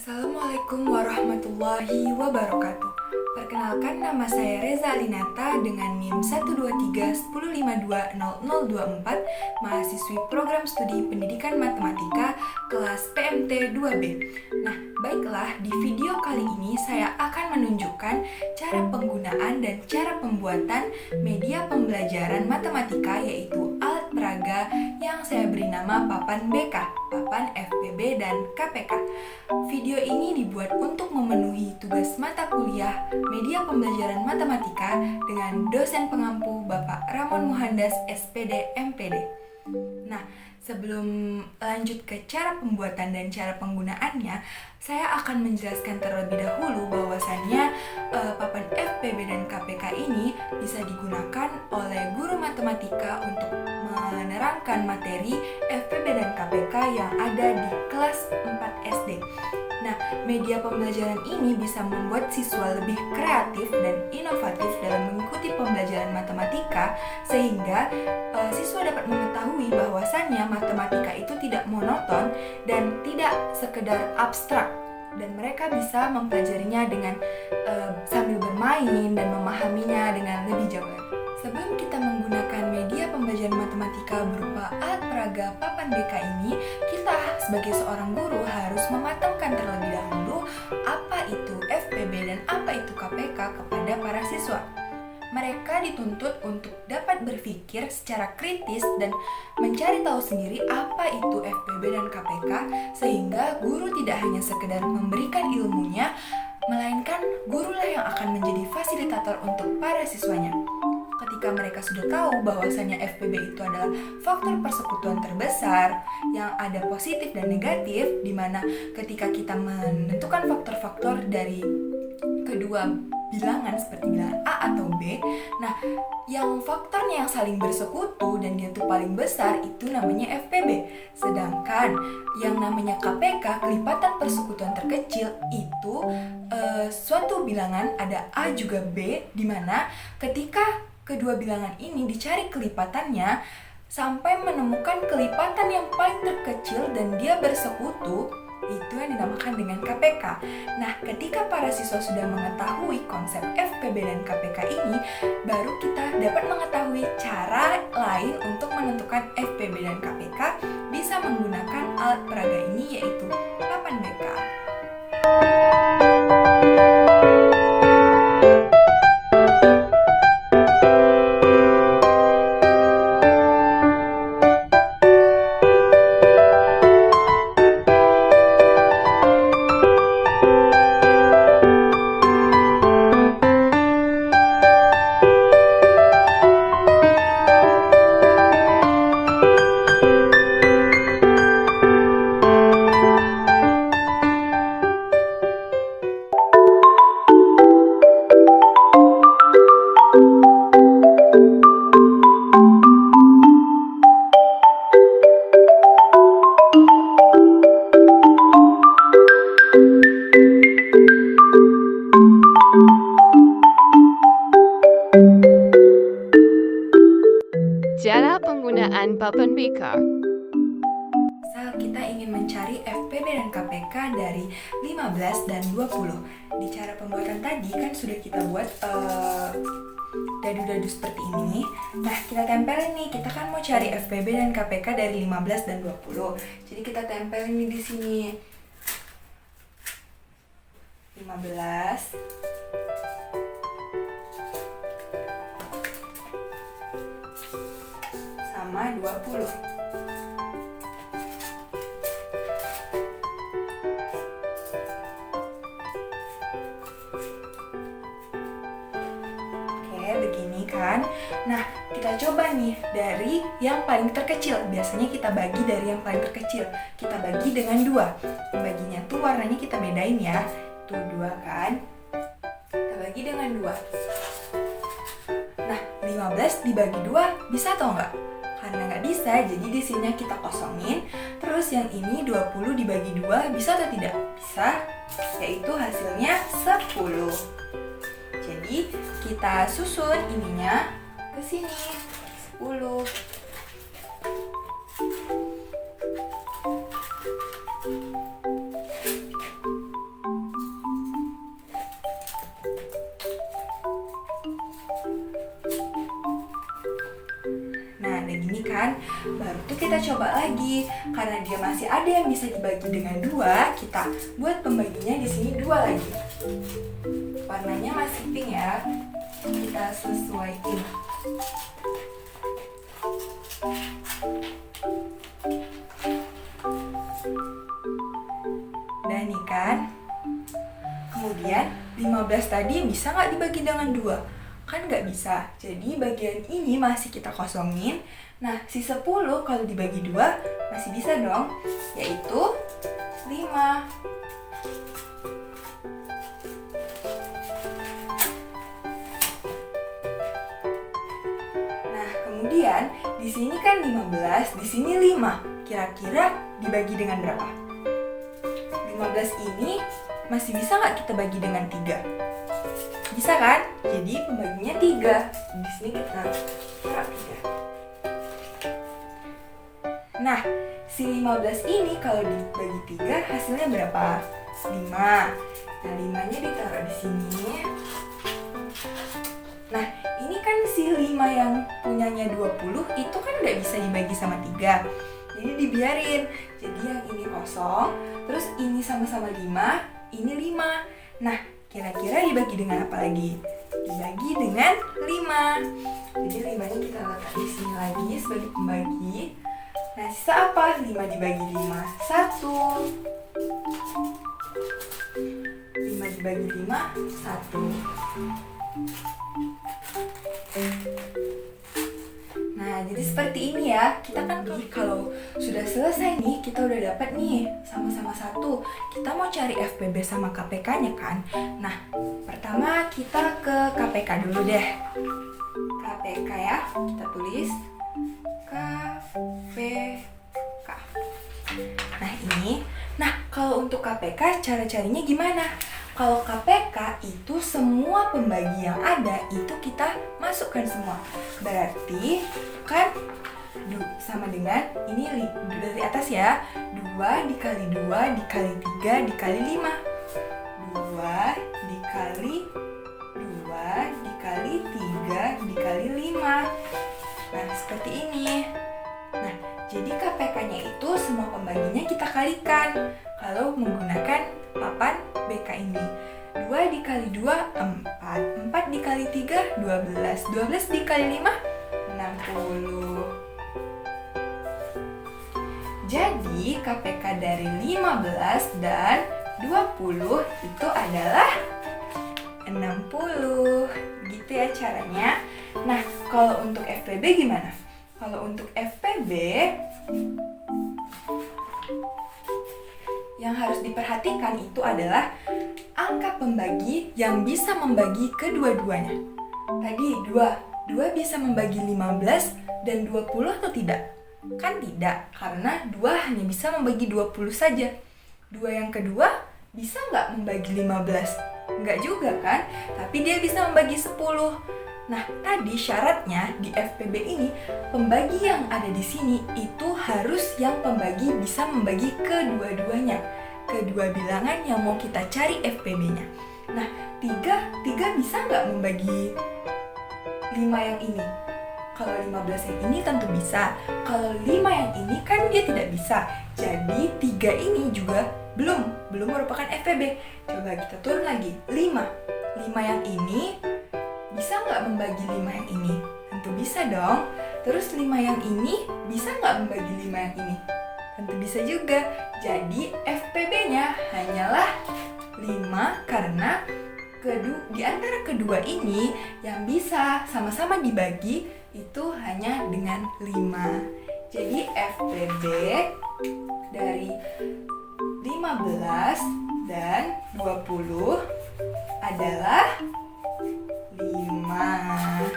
Assalamualaikum warahmatullahi wabarakatuh. Perkenalkan, nama saya Reza Alinata dengan NIM 12310520024, mahasiswi program studi pendidikan matematika kelas PMT 2B. Nah, baiklah, di video kali ini saya akan menunjukkan cara penggunaan dan cara pembuatan media pembelajaran matematika, yaitu alat peraga yang saya beri nama Papan BK, Papan FPB dan KPK. Video ini dibuat untuk memenuhi tugas mata kuliah media pembelajaran matematika dengan dosen pengampu Bapak Ramon Muhandas SPD MPD. Nah, sebelum lanjut ke cara pembuatan dan cara penggunaannya, saya akan menjelaskan terlebih dahulu bahwasannya papan FPB dan KPK ini bisa digunakan oleh guru matematika untuk menerangkan materi FPB dan KPK yang ada di kelas 4 SD. Nah, media pembelajaran ini bisa membuat siswa lebih kreatif dan inovatif dalam mengikuti pembelajaran matematika, sehingga siswa dapat mengetahui bahwasannya matematika itu tidak monoton dan tidak sekedar abstrak, dan mereka bisa mempelajarinya dengan sambil bermain dan memahaminya dengan lebih jauh lagi. Sebelum kita menggunakan media pembelajaran matematika berupa alat peraga Papan BK ini, kita sebagai seorang guru harus mematangkan terlebih dahulu apa itu FPB dan apa itu KPK kepada para siswa. Mereka dituntut untuk dapat berpikir secara kritis dan mencari tahu sendiri apa itu FPB dan KPK, sehingga guru tidak hanya sekedar memberikan ilmunya, melainkan gurulah yang akan menjadi fasilitator untuk para siswanya. Ketika mereka sudah tahu bahwasannya FPB itu adalah faktor persekutuan terbesar yang ada positif dan negatif, di mana ketika kita menentukan faktor-faktor dari kedua bilangan seperti bilangan A atau B, nah yang faktornya yang saling bersekutu dan dia itu paling besar itu namanya FPB. Sedangkan yang namanya KPK, kelipatan persekutuan terkecil, itu suatu bilangan ada A juga B, di mana ketika kedua bilangan ini dicari kelipatannya sampai menemukan kelipatan yang paling terkecil dan dia bersekutu, itu yang dinamakan dengan KPK. Nah, ketika para siswa sudah mengetahui konsep FPB dan KPK ini, baru kita dapat mengetahui cara lain untuk menentukan FPB dan KPK bisa menggunakan alat peraga ini, yaitu Papan BK. Cara penggunaan Papan BK. Misal kita ingin mencari FPB dan KPK dari 15 dan 20. Di cara pembuatan tadi kan sudah kita buat dadu-dadu seperti ini. Nah, kita tempelin nih, kita kan mau cari FPB dan KPK dari 15 dan 20. Jadi kita tempelin nih di sini. 15 sama 20. Oke, begini kan. Nah, kita coba nih dari yang paling terkecil. Biasanya kita bagi dari yang paling terkecil. Kita bagi dengan 2. Baginya tuh warnanya kita bedain ya. Tuh 2 kan. Kita bagi dengan 2. Nah, 15 dibagi 2 bisa atau enggak? Karena nggak bisa, jadi di sini kita kosongin. Terus yang ini 20 dibagi 2 bisa atau tidak? Bisa, yaitu hasilnya 10. Jadi kita susun ininya ke sini, 10. coba lagi. Karena dia masih ada yang bisa dibagi dengan 2, kita buat pembaginya di sini 2 lagi. Warnanya masih pink ya. Kita sesuaiin. Nah nih kan. Kemudian 15 tadi bisa nggak dibagi dengan 2? Kan nggak bisa. Jadi bagian ini masih kita kosongin. Nah si 10 kalau dibagi 2 masih bisa dong, yaitu 5. Nah kemudian di sini kan 15, di sini 5. Kira-kira dibagi dengan berapa? 15 ini masih bisa nggak kita bagi dengan 3? Bisa kan? Jadi pembaginya 3. Di sini kita taruh 3. Nah, si 15 ini kalau dibagi 3 hasilnya berapa? 5. Nah, 5-nya ditaruh di sini. Nah, ini kan si 5 yang punyanya 20 itu kan nggak bisa dibagi sama 3. Jadi dibiarin. Jadi yang ini kosong, terus ini sama-sama 5, ini 5. Nah, kira-kira dibagi dengan apa lagi? Dibagi dengan 5. Jadi 5-nya kita letak di sini lagi sebagai pembagi. Nah, sisa apa? 5 dibagi 5, 1. 5 dibagi 5, 1. Nah, jadi seperti ini ya. Kita kan kalau sudah selesai nih, kita udah dapat nih sama-sama 1. Kita mau cari FPB sama KPK-nya kan. Nah, pertama kita ke KPK dulu deh. KPK ya, kita tulis KPK. Nah, ini. Nah, kalau untuk KPK cara carinya gimana? Kalau KPK itu semua pembagi yang ada itu kita masukkan semua. Berarti kan sama dengan ini dari atas ya. 2 dikali 2 dikali 3 dikali 5. 2 dikali 2 dikali 3 dikali 5. Nah, seperti ini. Nah, jadi KPK-nya itu semua pembaginya kita kalikan kalau menggunakan papan BK ini. 2 dikali 2, 4. 4 dikali 3, 12. 12 dikali 5, 60. Jadi KPK dari 15 dan 20 itu adalah 60. Gitu ya caranya. Nah, kalau untuk FPB gimana? Kalau untuk FPB yang harus diperhatikan itu adalah angka pembagi yang bisa membagi kedua-duanya. Tadi 2 bisa membagi 15 dan 20 atau tidak? Kan tidak, karena 2 hanya bisa membagi 20 saja. 2 yang kedua bisa nggak membagi 15? Nggak juga kan? Tapi dia bisa membagi 10. Nah, tadi syaratnya di FPB ini, pembagi yang ada di sini itu harus yang pembagi bisa membagi kedua-duanya. Kedua bilangan yang mau kita cari FPB-nya. Nah, 3 bisa nggak membagi 5 yang ini? Kalau 15 yang ini tentu bisa. Kalau 5 yang ini kan dia tidak bisa. Jadi 3 ini juga belum merupakan FPB. Coba kita turun lagi. 5 yang ini bisa nggak membagi 5 yang ini? Tentu bisa dong. Terus 5 yang ini bisa nggak membagi 5 yang ini? Tentu bisa juga. Jadi FPB-nya hanyalah 5 karena di antara kedua ini yang bisa sama-sama dibagi itu hanya dengan 5. Jadi FPB dari 15 dan 20 adalah 5.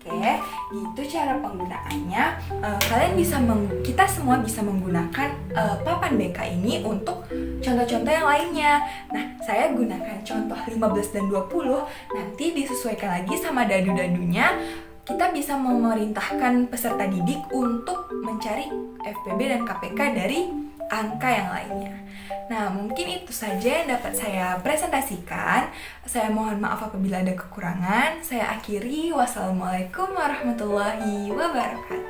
Oke, gitu cara penggunaannya. Kita semua bisa menggunakan papan BK ini untuk contoh-contoh yang lainnya. Nah, saya gunakan contoh 15 dan 20. Nanti disesuaikan lagi sama dadu-dadunya. Kita bisa memerintahkan peserta didik untuk mencari FPB dan KPK dari angka yang lainnya. Nah, mungkin itu saja yang dapat saya presentasikan. Saya mohon maaf apabila ada kekurangan. Saya akhiri. Wassalamualaikum warahmatullahi wabarakatuh.